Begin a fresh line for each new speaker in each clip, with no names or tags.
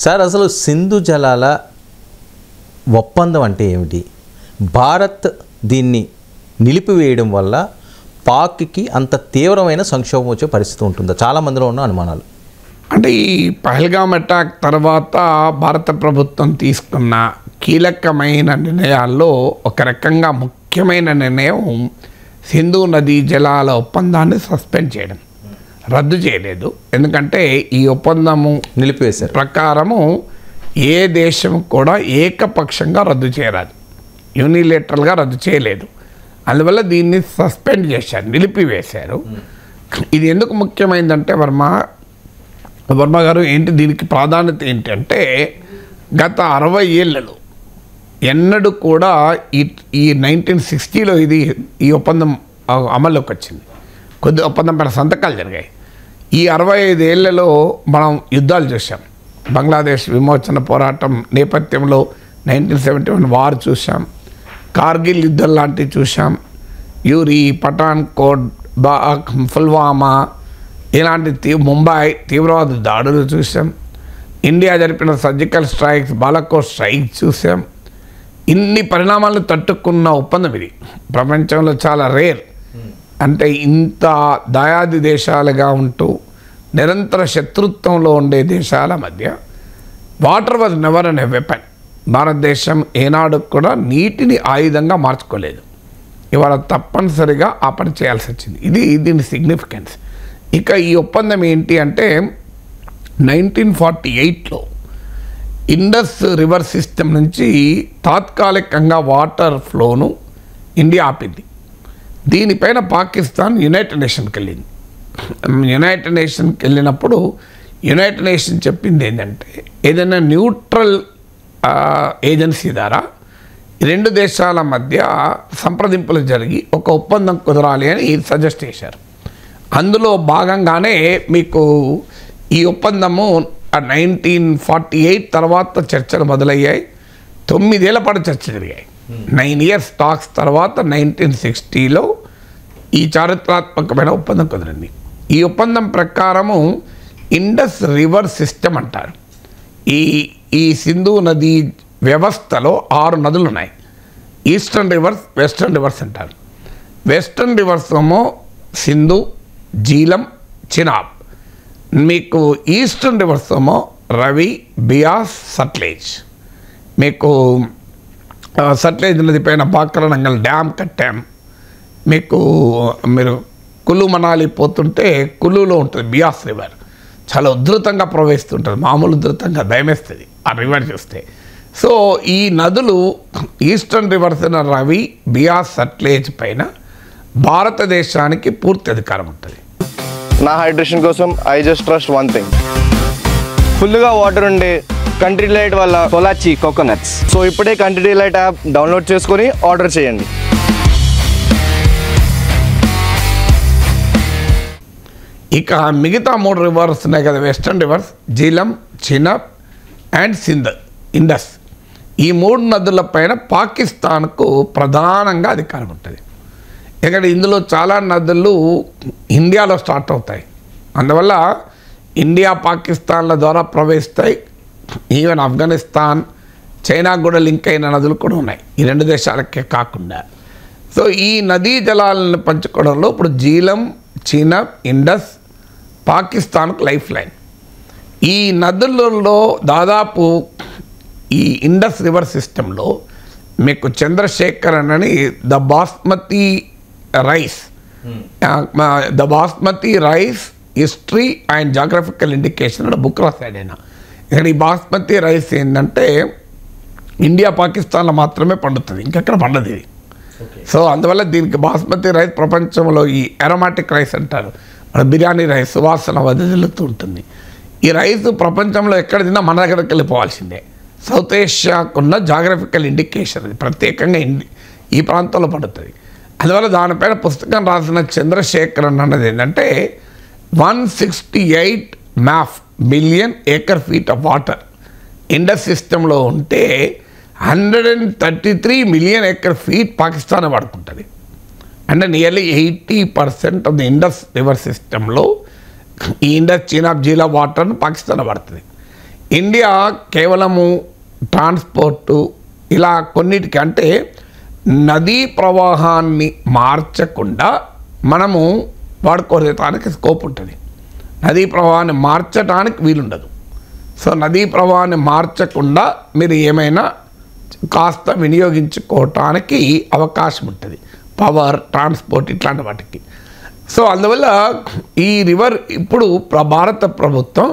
Sir అసలు సింధు జలాల ఒప్పందం అంటే ఏమిటి? భారత్ దీన్ని నిలిపివేయడం వల్ల పాక్కి అంత తీవ్రమైన సంక్షోభం వచ్చే పరిస్థితి ఉంటుందా? చాలామందిలో ఉన్న అనుమానాలు.
అంటే ఈ పహల్గామ్ అటాక్ తర్వాత భారత ప్రభుత్వం తీసుకున్న కీలకమైన నిర్ణయాల్లో ఒక రకంగా ముఖ్యమైన నిర్ణయం సింధు నదీ జలాల ఒప్పందాన్ని సస్పెండ్ చేయడం, రద్దు చేయలేదు. ఎందుకంటే ఈ ఒప్పందము
నిలిపివేశారు
ప్రకారము ఏ దేశం కూడా ఏకపక్షంగా రద్దు చేయరాదు, యూనిలేటరల్గా రద్దు చేయలేదు. అందువల్ల దీన్ని సస్పెండ్ చేశారు, నిలిపివేశారు. ఇది ఎందుకు ముఖ్యమైందంటే వర్మ గారు ఏంటి దీనికి ప్రాధాన్యత ఏంటంటే గత 60 ఏళ్లలో ఎన్నడూ కూడా ఈ 1960లో ఈ ఒప్పందం అమల్లోకి వచ్చింది. కొద్ది ఒప్పందం పైన సంతకాలు జరిగాయి. ఈ 65 ఏళ్లలో మనం యుద్ధాలు చూసాం. బంగ్లాదేశ్ విమోచన పోరాటం నేపథ్యంలో 1971 వార్ చూసాం, కార్గిల్ యుద్ధం లాంటివి చూసాం, యూరి, పఠాన్కోట్, పుల్వామా ఇలాంటి ముంబై తీవ్రవాద దాడులు చూసాం. ఇండియా జరిపిన సర్జికల్ స్ట్రైక్స్, బాలాకోట్ స్ట్రైక్ చూసాం. ఇన్ని పరిణామాలను తట్టుకున్న ఒప్పందం ఇది. ప్రపంచంలో చాలా రేర్. అంటే ఇంత దాయాది దేశాలుగా ఉంటూ నిరంతర శత్రుత్వంలో ఉండే దేశాల మధ్య water was never an a weapon. భారతదేశం ఏనాడు కూడా నీటిని ఆయుధంగా మార్చుకోలేదు. ఇవాళ తప్పనిసరిగా ఆ పని చేయాల్సి వచ్చింది. దీని సిగ్నిఫికెన్స్. ఇక ఈ ఒప్పందం ఏంటి అంటే 1948లో ఇండస్ రివర్ సిస్టమ్ నుంచి తాత్కాలికంగా వాటర్ ఫ్లోను ఇండియా ఆపింది. దీనిపైన పాకిస్తాన్ యునైటెడ్ నేషన్కి వెళ్ళింది. యునైటెడ్ నేషన్కి వెళ్ళినప్పుడు యునైటెడ్ నేషన్ చెప్పింది ఏంటంటే ఏదైనా న్యూట్రల్ ఏజెన్సీ ద్వారా రెండు దేశాల మధ్య సంప్రదింపులు జరిగి ఒక ఒప్పందం కుదరాలి అని సజెస్ట్ చేశారు. అందులో భాగంగానే మీకు ఈ ఒప్పందము 1948 తర్వాత చర్చలు మొదలయ్యాయి. 9 ఏళ్ల పాటు చర్చలు జరిగాయి. 9 years టాక్స్ తర్వాత 1960లో ఈ చారిత్రాత్మకమైన ఒప్పందం కుదిరింది. ఈ ఒప్పందం ప్రకారము ఇండస్ రివర్ సిస్టమ్ అంటారు. ఈ సింధు నదీ వ్యవస్థలో 6 నదులు ఉన్నాయి. ఈస్టర్న్ రివర్స్, వెస్టర్న్ రివర్స్ అంటారు. వెస్టర్న్ రివర్స్ ఏమో సింధు, జీలం, చినాబ్. మీకు ఈస్టర్న్ రివర్స్ ఏమో రవి, బియాస్, సట్లేజ్. మీకు సట్లేజ్ నది పైన బాక్రానంగల్ డ్యామ్ కట్టాం. మీరు కులు మనాలి పోతుంటే కులులో ఉంటుంది బియాస్ రివర్, చాలా ఉధృతంగా ప్రవహిస్తుంటుంది. మామూలు ఉధృతంగా భయమేస్తుంది ఆ రివర్ చూస్తే. సో ఈ నదులు ఈస్టర్న్ రివర్స్ అయిన రవి, బియాస్, సట్లేజ్ పైన భారతదేశానికి పూర్తి అధికారం ఉంటుంది.
నా హైడ్రేషన్ కోసం I just trust one thing, ఫుల్గా వాటర్ ఉండే కంట్రీ డిలైట్ వల్ల పొలాచి కోకోనట్స్. సో ఇప్పుడే కంట్రీ డిలైట్ యాప్ డౌన్లోడ్ చేసుకొని ఆర్డర్ చేయండి.
ఇక మిగతా 3 రివర్స్ ఉన్నాయి కదా, western reverse, Jhelum, Chenab and Indus. ఈ 3 నదుల పైన పాకిస్తాన్కు ప్రధానంగా అధికారం ఉంటుంది. ఇక్కడ ఇందులో చాలా నదులు ఇండియాలో స్టార్ట్ అవుతాయి. అందువల్ల ఇండియా పాకిస్తాన్ల ద్వారా ప్రవహిస్తాయి. ఈవెన్ ఆఫ్ఘనిస్తాన్, చైనా కూడా లింక్ అయిన నదులు కూడా ఉన్నాయి, ఈ 2 దేశాలకే కాకుండా. సో ఈ నదీ జలాలను పంచుకోవడంలో ఇప్పుడు జీలం, చినాబ్, ఇండస్ పాకిస్తాన్కు లైఫ్ లైన్. ఈ నదులలో దాదాపు ఈ ఇండస్ రివర్ సిస్టంలో మీకు చంద్రశేఖర్ అని the basmati rice history and geographical indication అని బుక్ రాశాడు ఆయన. ఇక్కడ ఈ బాస్మతి రైస్ ఏంటంటే ఇండియా పాకిస్తాన్లో మాత్రమే పండుతుంది, ఇంకెక్కడ పండదు ఇది. సో అందువల్ల దీనికి బాస్మతి రైస్ ప్రపంచంలో ఈ అరోమాటిక్ రైస్ అంటారు, మన బిర్యానీ రైస్ సువాసన వదిలుతూ ఉంటుంది. ఈ రైస్ ప్రపంచంలో ఎక్కడ తిన్నా మన దగ్గరికి వెళ్ళిపోవాల్సిందే. సౌత్ ఏషియాకున్న జాగ్రఫికల్ ఇండికేషన్ అది, ప్రత్యేకంగా ఈ ప్రాంతంలో పడుతుంది. అందువల్ల దానిపైన పుస్తకం రాసిన చంద్రశేఖర్ అన్నది ఏంటంటే 168 billion acre feet of water Indus సిస్టంలో ఉంటే 133 మిలియన్ ఏకర్ ఫీట్ పాకిస్తాన్ వాడుకుంటుంది. అంటే nearly 80% of the Indus river సిస్టంలో ఈ ఇండస్, చినాబ్, జీలా వాటర్ను పాకిస్తాన్ వాడుతుంది. ఇండియా కేవలము ట్రాన్స్పోర్టు ఇలా కొన్నిటికి అంటే నదీ ప్రవాహాన్ని మార్చకుండా మనము వాడుకోవడానికి స్కోప్ ఉంటుంది. నదీ ప్రవాహాన్ని మార్చడానికి వీలుండదు. సో నదీ ప్రవాహాన్ని మార్చకుండా మీరు ఏమైనా కాస్త వినియోగించుకోవటానికి అవకాశం ఉంటుంది, పవర్, ట్రాన్స్పోర్ట్ ఇట్లాంటి వాటికి. సో అందువల్ల ఈ రివర్ ఇప్పుడు భారత ప్రభుత్వం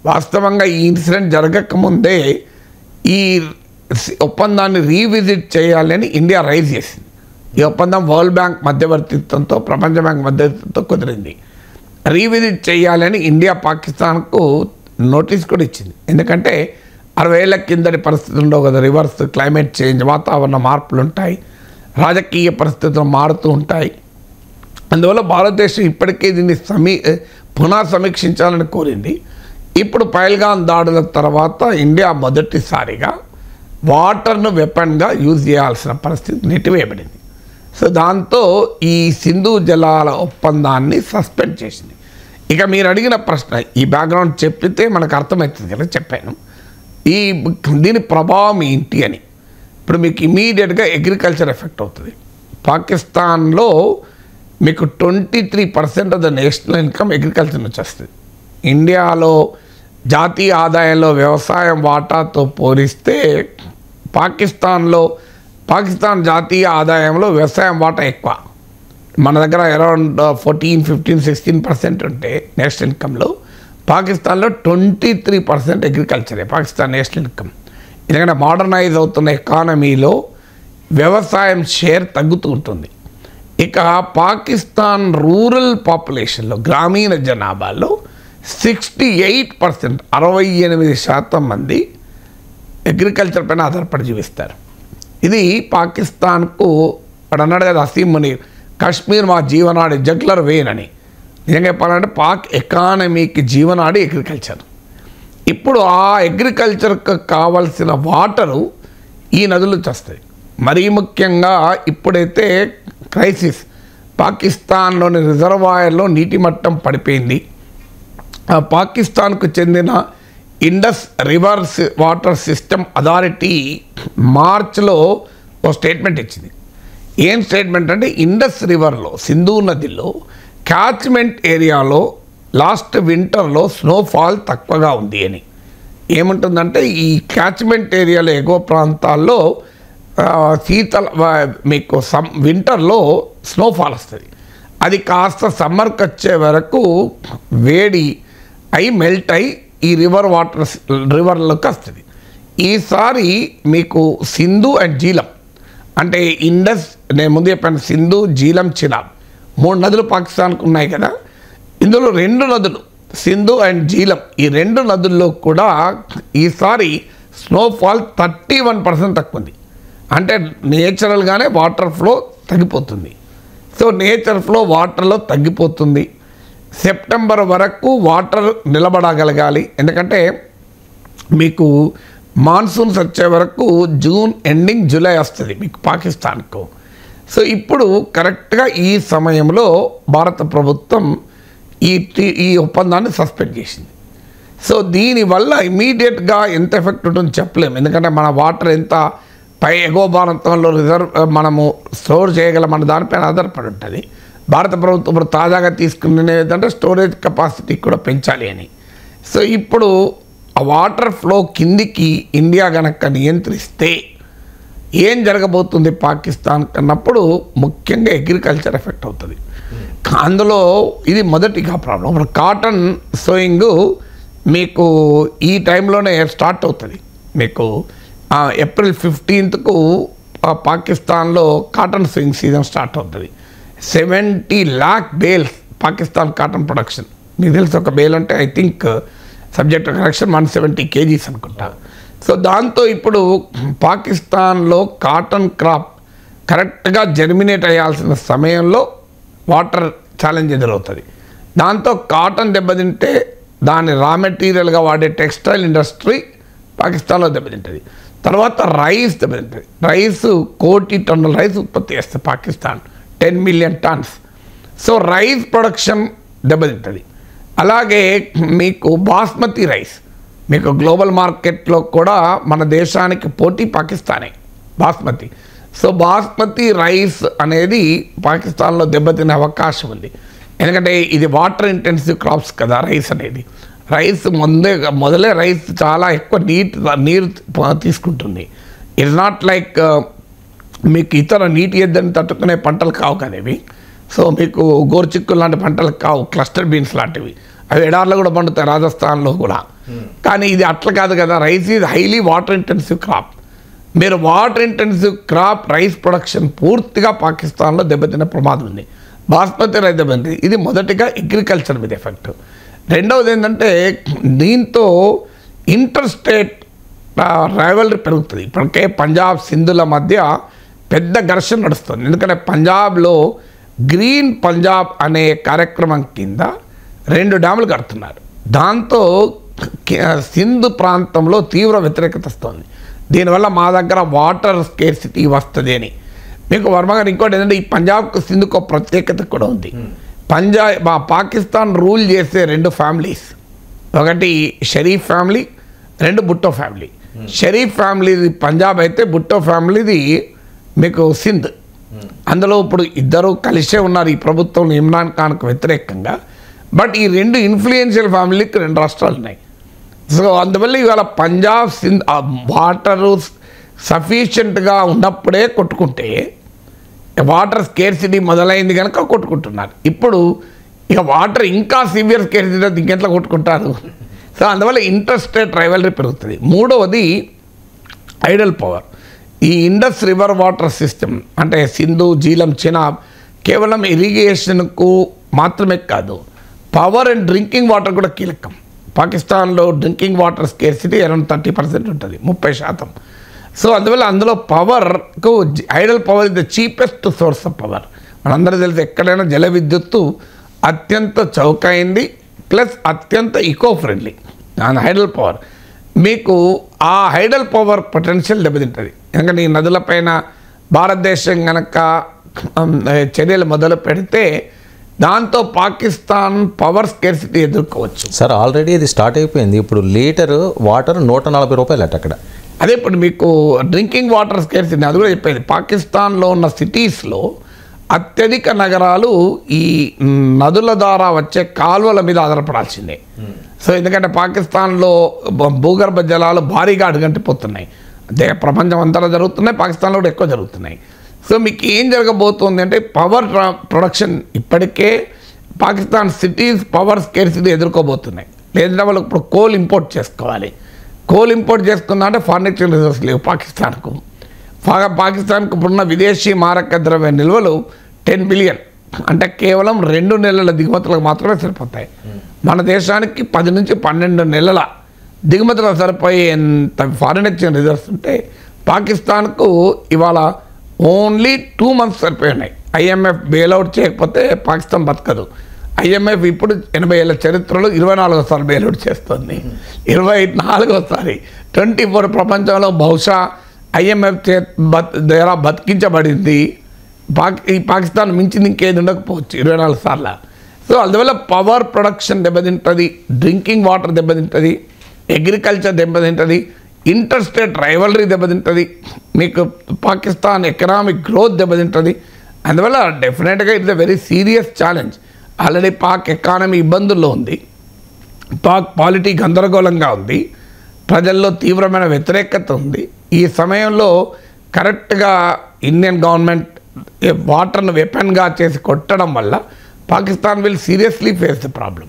వాస్తవంగా ఈ ఇన్సిడెంట్ జరగకముందే ఈ ఒప్పందాన్ని రీవిజిట్ చేయాలని ఇండియా రైజ్ చేసింది. ఈ ఒప్పందం వరల్డ్ బ్యాంక్ మధ్యవర్తిత్వంతో, ప్రపంచ బ్యాంక్ మధ్యవర్తిత్వంతో కుదిరింది. రీవిజిట్ చేయాలని ఇండియా పాకిస్తాన్కు నోటీస్ కూడా ఇచ్చింది. ఎందుకంటే 60 ఏళ్ల కిందటి పరిస్థితులు ఉండవు కదా, రివర్స్ క్లైమేట్ చేంజ్, వాతావరణ మార్పులు ఉంటాయి, రాజకీయ పరిస్థితులు మారుతూ ఉంటాయి. అందువల్ల భారతదేశం ఇప్పటికే దీన్ని పునః సమీక్షించాలని కోరింది. ఇప్పుడు పహల్గామ్ దాడుల తర్వాత ఇండియా మొదటిసారిగా వాటర్ను వెపన్గా యూజ్ చేయాల్సిన పరిస్థితి నెట్టివేయబడింది. సో దాంతో ఈ సింధు జలాల ఒప్పందాన్ని సస్పెండ్ చేసింది. ఇక మీరు అడిగిన ప్రశ్న, ఈ బ్యాక్గ్రౌండ్ చెప్పితే మనకు అర్థమవుతుంది కదా, చెప్పాను. దీని ప్రభావం ఏంటి అని. ఇప్పుడు మీకు ఇమీడియట్గా అగ్రికల్చర్ ఎఫెక్ట్ అవుతుంది. పాకిస్తాన్లో మీకు 23% of the national income agriculture నుంచి వస్తుంది. ఇండియాలో జాతీయ ఆదాయంలో వ్యవసాయం వాటాతో పోలిస్తే పాకిస్తాన్ జాతీయ ఆదాయంలో వ్యవసాయం వాటా ఎక్కువ. మన దగ్గర అరౌండ్ 14, 15, 16% ఉంటే నేషనల్ ఇన్కంలో, పాకిస్తాన్లో 23% అగ్రికల్చరే పాకిస్తాన్ నేషనల్ ఇన్కమ్. ఎందుకంటే మోడర్నైజ్ అవుతున్న ఎకానమీలో వ్యవసాయం షేర్ తగ్గుతూ ఉంటుంది. ఇక పాకిస్తాన్ రూరల్ పాపులేషన్లో, గ్రామీణ జనాభాలో 68%, 68% మంది అగ్రికల్చర్ పైన ఆధారపడి జీవిస్తారు. ఇది పాకిస్తాన్కు అక్కడ అన్నాడు కదా అసీం మునీర్, కాశ్మీర్ మా జీవనాడి, జగ్లర్ వెయిన్ అని. నిజంగా చెప్పాలంటే పాక్ ఎకానమీకి జీవనాడి అగ్రికల్చర్. ఇప్పుడు ఆ అగ్రికల్చర్కి కావాల్సిన వాటరు ఈ నదుల నుంచి వస్తాయి. మరీ ముఖ్యంగా ఇప్పుడైతే క్రైసిస్, పాకిస్తాన్లోని రిజర్వాయర్లో నీటి మట్టం పడిపోయింది. పాకిస్తాన్కు చెందిన Indus rivers water system authority మార్చ్లో ఒక స్టేట్మెంట్ ఇచ్చింది. ఏం స్టేట్మెంట్ అంటే, ఇండస్ రివర్లో, సింధు నదిలో క్యాచ్మెంట్ ఏరియాలో లాస్ట్ వింటర్లో స్నోఫాల్ తక్కువగా ఉంది అని. ఏముంటుందంటే ఈ క్యాచ్మెంట్ ఏరియాలో ఎగువ ప్రాంతాల్లో మీకు వింటర్లో స్నోఫాల్ వస్తుంది. అది కాస్త సమ్మర్కి వచ్చే వరకు వేడి అయి మెల్ట్ అయి ఈ రివర్లోకి వస్తుంది. ఈసారి మీకు సింధు అండ్ జీలం, అంటే ఇండస్, నేను ముందు చెప్పాను, సింధు, జీలం, చినాబ్ 3 నదులు పాకిస్తాన్కు ఉన్నాయి కదా. ఇందులో 2 నదులు సింధు అండ్ జీలం, ఈ 2 నదుల్లో కూడా ఈసారి స్నోఫాల్ 31% తక్కువ ఉంది. అంటే నేచురల్గానే వాటర్ ఫ్లో తగ్గిపోతుంది. సో నేచర్ ఫ్లో వాటర్లో తగ్గిపోతుంది. సెప్టెంబర్ వరకు వాటర్ నిలబడగలగాలి. ఎందుకంటే మీకు మాన్సూన్స్ వచ్చే వరకు జూన్ ఎండింగ్, జూలై వస్తుంది మీకు పాకిస్తాన్కు. సో ఇప్పుడు కరెక్ట్గా ఈ సమయంలో భారత ప్రభుత్వం ఈ ఒప్పందాన్ని సస్పెండ్ చేసింది. సో దీనివల్ల ఇమీడియట్గా ఎంత ఎఫెక్ట్ ఉంటుందో చెప్పలేము. ఎందుకంటే మన వాటర్ ఎంత ఎగువ భారతంలో మనము స్టోర్ చేయగలం మన దానిపైన ఆధారపడి ఉంటుంది. భారత ప్రభుత్వం ఇప్పుడు తాజాగా తీసుకునేది ఏంటంటే స్టోరేజ్ కెపాసిటీ కూడా పెంచాలి అని. సో ఇప్పుడు ఆ వాటర్ ఫ్లో కిందికి ఇండియా కనుక నియంత్రిస్తే ఏం జరగబోతుంది పాకిస్తాన్ కన్నప్పుడు ముఖ్యంగా అగ్రికల్చర్ ఎఫెక్ట్ అవుతుంది. అందులో ఇది మొదటిగా ప్రాబ్లం. ఇప్పుడు కాటన్ సోయింగ్ మీకు ఈ టైంలోనే స్టార్ట్ అవుతుంది. మీకు ఏప్రిల్ 15కు పాకిస్తాన్లో కాటన్ సోయింగ్ సీజన్ స్టార్ట్ అవుతుంది. 70 lakh bales Pakistan cotton production. మీకు తెలుసు ఒక బేల్ అంటే I think subject correction 170 kgs అనుకుంటా. సో దాంతో ఇప్పుడు పాకిస్తాన్లో కాటన్ క్రాప్ కరెక్ట్గా జర్మినేట్ అయ్యాల్సిన సమయంలో వాటర్ ఛాలెంజ్ ఎదురవుతుంది. దాంతో కాటన్ దెబ్బతింటే దాని రా మెటీరియల్గా వాడే టెక్స్టైల్ ఇండస్ట్రీ పాకిస్తాన్లో దెబ్బతింటుంది. తర్వాత రైస్ దెబ్బతింటుంది. రైస్ 1 కోటి టన్నుల రైస్ ఉత్పత్తి చేస్తుంది Pakistan, 10 million tons. So rice production దెబ్బతింటుంది. అలాగే మీకు బాస్మతి రైస్ మీకు గ్లోబల్ మార్కెట్లో కూడా మన దేశానికి పోటీ పాకిస్తానే బాస్మతి. సో బాస్మతి రైస్ అనేది పాకిస్తాన్లో దెబ్బతినే అవకాశం ఉంది. ఎందుకంటే ఇది వాటర్ ఇంటెన్సివ్ క్రాప్స్ కదా రైస్ అనేది. రైస్ మొదలే రైస్ చాలా ఎక్కువ నీరు తీసుకుంటుంది. ఇట్స్ నాట్ లైక్ మీకు ఇతర నీటి ఎద్దని తట్టుకునే పంటలు కావు కదా ఇవి. సో మీకు గోరుచిక్కులు లాంటి పంటలు కావు, క్లస్టర్ బీన్స్ లాంటివి. అవి ఎడార్లో కూడా పండుతాయి, రాజస్థాన్లో కూడా. కానీ ఇది అట్లా కాదు కదా. Rice is highly water intensive crop. మీరు water intensive crop rice production పూర్తిగా పాకిస్తాన్లో దెబ్బతిన్న ప్రమాదం ఉంది. బాస్మతి రైస్ దెబ్బతింది. ఇది మొదటిగా అగ్రికల్చర్ మీద ఎఫెక్ట్. రెండవది ఏంటంటే దీంతో ఇంటర్ స్టేట్ రైవల్రీ పెరుగుతుంది. ఇప్పటికే పంజాబ్ సింధుల మధ్య పెద్ద ఘర్షణ నడుస్తుంది. ఎందుకంటే పంజాబ్లో గ్రీన్ పంజాబ్ అనే కార్యక్రమం కింద 2 డ్యాములు కడుతున్నారు. దాంతో సింధు ప్రాంతంలో తీవ్ర వ్యతిరేకత వస్తుంది. దీనివల్ల మా దగ్గర వాటర్ స్కేర్సిటీ వస్తుంది అని. మీకు వర్మగారు ఇంకోటి ఏంటంటే ఈ పంజాబ్కు సింధుకు ఒక ప్రత్యేకత కూడా ఉంది. పాకిస్తాన్ రూల్ చేసే 2 ఫ్యామిలీస్, ఒకటి షరీఫ్ ఫ్యామిలీ, 2 భుట్టో ఫ్యామిలీ. షరీఫ్ ఫ్యామిలీది పంజాబ్ అయితే భుట్టో ఫ్యామిలీది మీకు సింధ్. అందులో ఇప్పుడు ఇద్దరు కలిసే ఉన్నారు ఈ ప్రభుత్వంలో ఇమ్రాన్ ఖాన్కు వ్యతిరేకంగా. బట్ ఈ 2 ఇన్ఫ్లుయెన్షియల్ ఫ్యామిలీకి 2 రాష్ట్రాలు ఉన్నాయి. సో అందువల్ల ఇవాళ పంజాబ్ సింధ్ వాటరు సఫిషియెంట్గా ఉన్నప్పుడే కొట్టుకుంటే వాటర్ స్కేర్సిటీ మొదలైంది కనుక కొట్టుకుంటున్నారు. ఇప్పుడు ఇక వాటర్ ఇంకా సివియర్ స్కేర్సిటీ ఇంకెట్లా కొట్టుకుంటారు. సో అందువల్ల ఇంటర్ స్టేట్ రైవల్రీ పెరుగుతుంది. మూడవది ఐడల్ పవర్. ఈ ఇండస్ రివర్ వాటర్ సిస్టమ్ అంటే సింధు, జీలం, చినాబ్ కేవలం ఇరిగేషన్కు మాత్రమే కాదు, పవర్ అండ్ డ్రింకింగ్ వాటర్ కూడా కీలకం. పాకిస్తాన్లో డ్రింకింగ్ వాటర్ స్కేర్సిటీ అరౌండ్ 30% ఉంటుంది, 30%. సో అందువల్ల అందులో పవర్కు hydel power is the cheapest source of power. మనందరికీ తెలిసి ఎక్కడైనా జల విద్యుత్తు అత్యంత చౌకైంది ప్లస్ అత్యంత ఈకో ఫ్రెండ్లీ. హైడల్ పవర్ మీకు ఆ హైడల్ పవర్ పొటెన్షియల్ దెబ్బతింటుంది. ఎందుకంటే ఈ నదులపైన భారతదేశం కనుక చర్యలు మొదలు పెడితే దాంతో పాకిస్తాన్ పవర్ స్కేర్సిటీ ఎదుర్కోవచ్చు.
సార్ ఆల్రెడీ ఇది స్టార్ట్ అయిపోయింది. ఇప్పుడు లీటర్ వాటర్ 140 రూపాయలు అట అక్కడ.
అదే ఇప్పుడు మీకు డ్రింకింగ్ వాటర్ స్కేర్సిటీ అది కూడా చెప్పేది. పాకిస్తాన్లో ఉన్న సిటీస్లో అత్యధిక నగరాలు ఈ నదుల ద్వారా వచ్చే కాలువల మీద ఆధారపడాల్సిందే. సో ఎందుకంటే పాకిస్తాన్లో భూగర్భ జలాలు భారీగా అడుగంటిపోతున్నాయి. అదే ప్రపంచం అంతటా జరుగుతున్నాయి, పాకిస్తాన్లో కూడా ఎక్కువ జరుగుతున్నాయి. సో మీకు ఏం జరగబోతుంది అంటే పవర్ ప్రొడక్షన్ ఇప్పటికే పాకిస్తాన్ సిటీస్ పవర్ స్కేర్సిటీ ఎదుర్కోబోతున్నాయి. లేదంటే వాళ్ళు ఇప్పుడు కోల్ ఇంపోర్ట్ చేసుకోవాలి. కోల్ ఇంపోర్ట్ చేసుకుందా అంటే ఫారిన్ ఎక్స్చేంజ్ రిజర్వ్స్ లేవు పాకిస్తాన్కు. పాకిస్తాన్కు ఇప్పుడున్న విదేశీ మారక ద్రవ్య నిల్వలు 10 బిలియన్, అంటే కేవలం 2 నెలల దిగుమతులకు మాత్రమే సరిపోతాయి. మన దేశానికి 10 నుంచి 12 నెలల దిగుమతులకు సరిపోయేంత ఫారిన్ ఎక్స్చేంజ్ రిజర్వ్స్ ఉంటే పాకిస్తాన్కు ఇవాళ ఓన్లీ 2 months సరిపోయి ఉన్నాయి. IMF బెయిల్అవుట్ చేయకపోతే పాకిస్తాన్ బతకదు. IMF ఇప్పుడు 80 ఏళ్ళ చరిత్రలో 24సారి బెయిల్అవుట్ చేస్తుంది. 24సారి 24 ప్రపంచంలో బహుశా IMF ద్వారా బతికించబడింది. ఈ పాకిస్తాన్ మించింది ఇంకేది ఉండకపోవచ్చు 24 సార్లు. సో అందువల్ల పవర్ ప్రొడక్షన్ దెబ్బతింటుంది, డ్రింకింగ్ వాటర్ దెబ్బతింటుంది, అగ్రికల్చర్ దెబ్బతింటుంది, ఇంటర్ స్టేట్ రైవల్రీ దెబ్బతింటుంది, మీకు పాకిస్తాన్ ఎకనామిక్ గ్రోత్ దెబ్బతింటుంది. అందువల్ల డెఫినెట్గా it's a very serious challenge. Already Pak economy ఇబ్బందుల్లో ఉంది, పాక్ పాలిటీ గందరగోళంగా ఉంది, ప్రజల్లో తీవ్రమైన వ్యతిరేకత ఉంది. ఈ సమయంలో కరెక్ట్గా ఇండియన్ గవర్నమెంట్ వాటర్ను వెపన్గా చేసి కొట్టడం వల్ల Pakistan will seriously face the problem.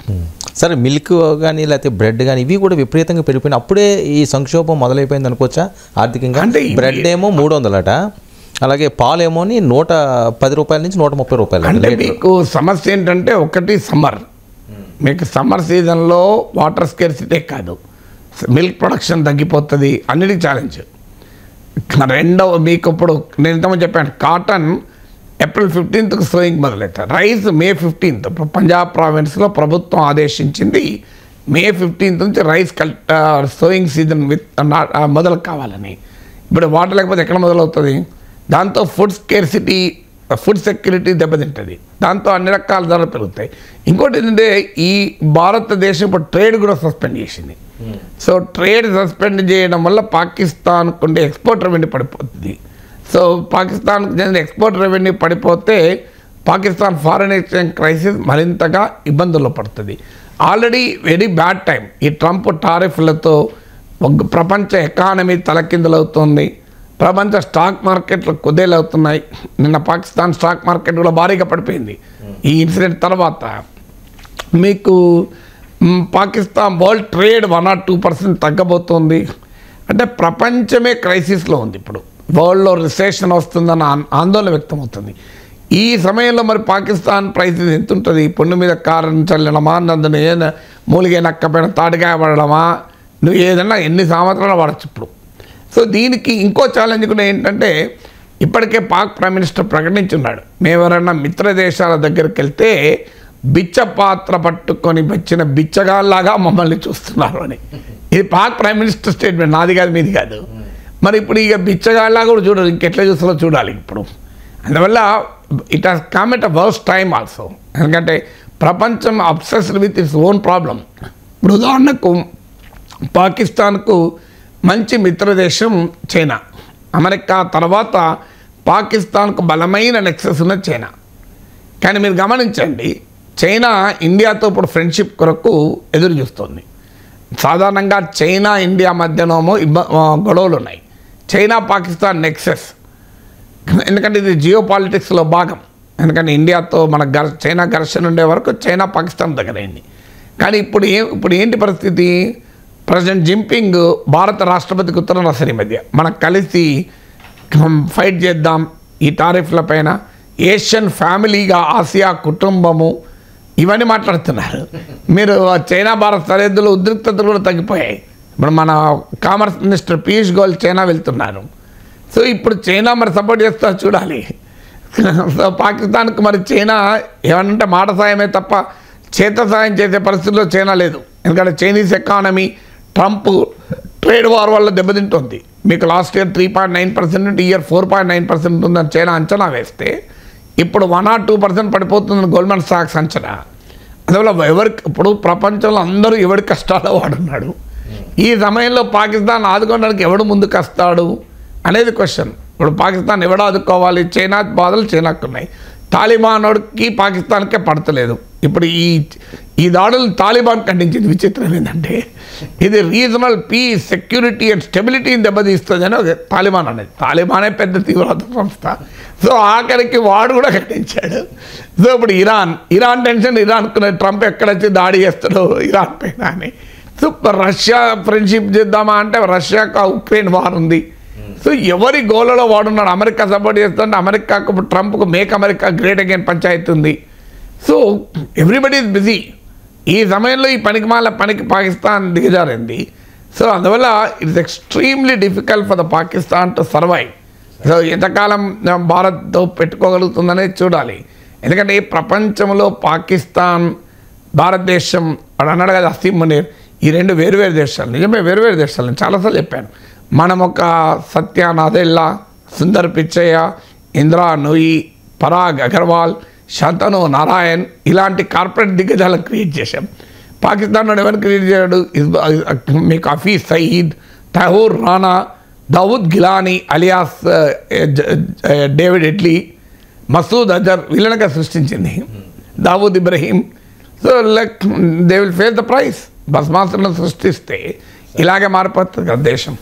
సరే మిల్క్ కానీ లేకపోతే బ్రెడ్ కానీ ఇవి కూడా విపరీతంగా పెరిగిపోయినాయి. అప్పుడే ఈ సంక్షోభం మొదలైపోయింది అనుకోవచ్చా ఆర్థికంగా?
అంటే
బ్రెడ్ ఏమో 300 అట, అలాగే పాలేమో 110 రూపాయల నుంచి 130 రూపాయలు.
అంటే మీకు సమస్య ఏంటంటే ఒకటి సమ్మర్, మీకు సమ్మర్ సీజన్లో వాటర్ స్కేర్సిటీ కాదు, మిల్క్ ప్రొడక్షన్ తగ్గిపోతుంది, అన్నిటికీ ఛాలెంజ్. రెండవ మీకు ఇప్పుడు నేను ఇంతకుముందు చెప్పాను కాటన్ ఏప్రిల్ 15th సోయింగ్ మొదలవుతారు. రైస్ May 15th పంజాబ్ ప్రావిన్స్లో ప్రభుత్వం ఆదేశించింది May 15th నుంచి రైస్ సోయింగ్ సీజన్ మొదలు కావాలని. ఇప్పుడు వాటర్ లేకపోతే ఎక్కడ మొదలవుతుంది? దాంతో ఫుడ్ స్కేర్సిటీ ఫుడ్ సెక్యూరిటీ దెబ్బతింటుంది, దాంతో అన్ని రకాల ధరలు పెరుగుతాయి. ఇంకోటి ఏంటంటే ఈ భారతదేశం ఇప్పుడు ట్రేడ్ కూడా సస్పెండ్ చేసింది. సో ట్రేడ్ సస్పెండ్ చేయడం వల్ల పాకిస్తాన్కు ఉండే ఎక్స్పోర్ట్ రెవెన్యూ పడిపోతుంది. సో పాకిస్తాన్కు చెందిన ఎక్స్పోర్ట్ రెవెన్యూ పడిపోతే పాకిస్తాన్ ఫారెన్ ఎక్స్చేంజ్ క్రైసిస్ మరింతగా ఇబ్బందుల్లో పడుతుంది. ఆల్రెడీ వెరీ బ్యాడ్ టైం ఈ ట్రంప్ టారిఫ్లతో ప్రపంచ ఎకానమీ తలకిందులవుతుంది, ప్రపంచ స్టాక్ మార్కెట్లు కుదేలవుతున్నాయి. నిన్న పాకిస్తాన్ స్టాక్ మార్కెట్ కూడా భారీగా పడిపోయింది ఈ ఇన్సిడెంట్ తర్వాత. మీకు పాకిస్తాన్ వరల్డ్ ట్రేడ్ 1 or 2% తగ్గబోతోంది. అంటే ప్రపంచమే క్రైసిస్లో ఉంది. ఇప్పుడు వరల్డ్లో రిసెషన్ వస్తుందన్న ఆందోళన వ్యక్తమవుతుంది. ఈ సమయంలో మరి పాకిస్తాన్ ప్రైసెస్ ఎంత ఉంటుంది? పొన్ను మీద కారం చల్లడమా, నందును ఏదైనా మూలిగే నక్కపోయిన తాటికాయ పడడమా, నువ్వు ఏదైనా ఎన్ని సంవత్సరాలు వాడచ్చు ఇప్పుడు. సో దీనికి ఇంకో ఛాలెంజ్ కూడా ఏంటంటే ఇప్పటికే పాక్ ప్రైమ్ మినిస్టర్ ప్రకటించున్నాడు, మేము ఎవరైనా మిత్ర దేశాల దగ్గరికి వెళ్తే బిచ్చ పాత్ర పట్టుకొని వచ్చిన బిచ్చగాల్లాగా మమ్మల్ని చూస్తున్నారు అని. ఇది పాక్ ప్రైమ్ మినిస్టర్ స్టేట్మెంట్, నాది కాదు మీది కాదు. మరి ఇప్పుడు ఇక బిచ్చగాల్లాగా కూడా చూడాలి, ఇంకెట్లా చూస్తారో చూడాలి ఇప్పుడు. అందువల్ల it has come at a worst time also. ఎందుకంటే ప్రపంచం obsessed with its own problem. ఇప్పుడు ఉదాహరణకు పాకిస్తాన్కు మంచి మిత్రదేశం చైనా. అమెరికా తర్వాత పాకిస్తాన్కు బలమైన నెక్సెస్ ఉన్న చైనా. కానీ మీరు గమనించండి, చైనా ఇండియాతో ఇప్పుడు ఫ్రెండ్షిప్ కొరకు ఎదురు చూస్తుంది. సాధారణంగా చైనా ఇండియా మధ్యనేమో గొడవలు ఉన్నాయి. చైనా పాకిస్తాన్ నెక్సెస్, ఎందుకంటే ఇది జియో పాలిటిక్స్లో భాగం. ఎందుకంటే ఇండియాతో మన చైనా ఘర్షణ ఉండే వరకు చైనా పాకిస్తాన్ దగ్గర అయింది. కానీ ఇప్పుడు ఏంటి పరిస్థితి? ప్రెసిడెంట్ జిన్పింగ్ భారత రాష్ట్రపతికి ఉత్తరం రాశారు ఈ మధ్య, మనం కలిసి ఫైట్ చేద్దాం ఈ టారిఫ్ల పైన, ఏషియన్ ఫ్యామిలీగా ఆసియా కుటుంబము, ఇవన్నీ మాట్లాడుతున్నారు. మీరు చైనా భారత్ సరిహద్దులు ఉద్రిక్తతలు కూడా తగ్గిపోయాయి. ఇప్పుడు మన commerce minister Piyush Goyal China వెళ్తున్నారు. సో ఇప్పుడు చైనా మరి సపోర్ట్ చేస్తా చూడాలి. సో పాకిస్తాన్కు మరి చైనా ఏమనంటే మాట సాయమే తప్ప చేత సాయం చేసే పరిస్థితుల్లో చైనా లేదు. ఎందుకంటే Chinese economy Trump trade war వల్ల దెబ్బతింటుంది. మీకు లాస్ట్ ఇయర్ 3.9% నుండి ఇయర్ 4.9% ఉందని చైనా అంచనా వేస్తే ఇప్పుడు 1 or 2% పడిపోతుందని గోల్డ్మన్ సాక్స్ అంచనా. అందువల్ల ఇప్పుడు ప్రపంచంలో అందరూ ఎవరి కష్టాల్లో వాడున్నాడు. ఈ సమయంలో పాకిస్తాన్ ఆదుకోవడానికి ఎవడు ముందుకు వస్తాడు అనేది క్వశ్చన్. ఇప్పుడు పాకిస్తాన్ ఎవడు ఆదుకోవాలి? చైనా బాధలు చైనాకు ఉన్నాయి, తాలిబాన్కి పాకిస్తాన్కే పడతలేదు. ఇప్పుడు ఈ దాడులు తాలిబాన్ ఖండించింది. విచిత్రం ఏంటంటే ఇది రీజనల్ పీస్, సెక్యూరిటీ అండ్ స్టెబిలిటీని దెబ్బతీస్తుంది అని తాలిబాన్ అనేది. తాలిబానే పెద్ద తీవ్రవాద సంస్థ. సో ఆఖరికి వాడు కూడా ఖండించాడు. సో ఇప్పుడు ఇరాన్ టెన్షన్, ఇరాన్కు ట్రంప్ ఎక్కడొచ్చి దాడి చేస్తాడో ఇరాన్ పైన అని. సో రష్యా ఫ్రెండ్షిప్ చేద్దామా అంటే రష్యాకు ఉక్రెయిన్ వార్ ఉంది. సో ఎవరి గోలలో వాడున్నాడు? అమెరికా సపోర్ట్ చేస్తుంటే అమెరికాకు ట్రంప్కు make America great again panchayat ఉంది. So everybody is busy. ఈ సమయంలో ఈ పనికి పాకిస్తాన్ దిగజారింది. సో అందువల్ల it's extremely difficult for the Pakistan to survive. So ఎంతకాలం భారత్తో పెట్టుకోగలుగుతుందనేది చూడాలి. ఎందుకంటే ఈ ప్రపంచంలో పాకిస్తాన్, భారతదేశం అన్నాడు కదా అసీం మునీర్, ఈ రెండు వేరువేరు దేశాలు. నిజమే వేరువేరు దేశాలు. నేను చాలాసార్లు చెప్పాను. మనం ఒక సత్య నాదెల్లా, సుందర్ పిచ్చయ్య, ఇందిరా నూయి, పరాగ్ అగర్వాల్, శంతను నారాయణ్ ఇలాంటి కార్పొరేట్ దిగ్గజాలను క్రియేట్ చేశాం. పాకిస్తాన్లో ఎవరు క్రియేట్ చేయడు? మీకు Hafiz Saeed, Tahawwur Rana, Dawood Gilani alias David Headley, Masood Azhar వీళ్ళనగా సృష్టించింది Dawood Ibrahim. So like they will face the price. భస్మాసులను సృష్టిస్తే ఇలాగే మారిపోతుంది కదా దేశం.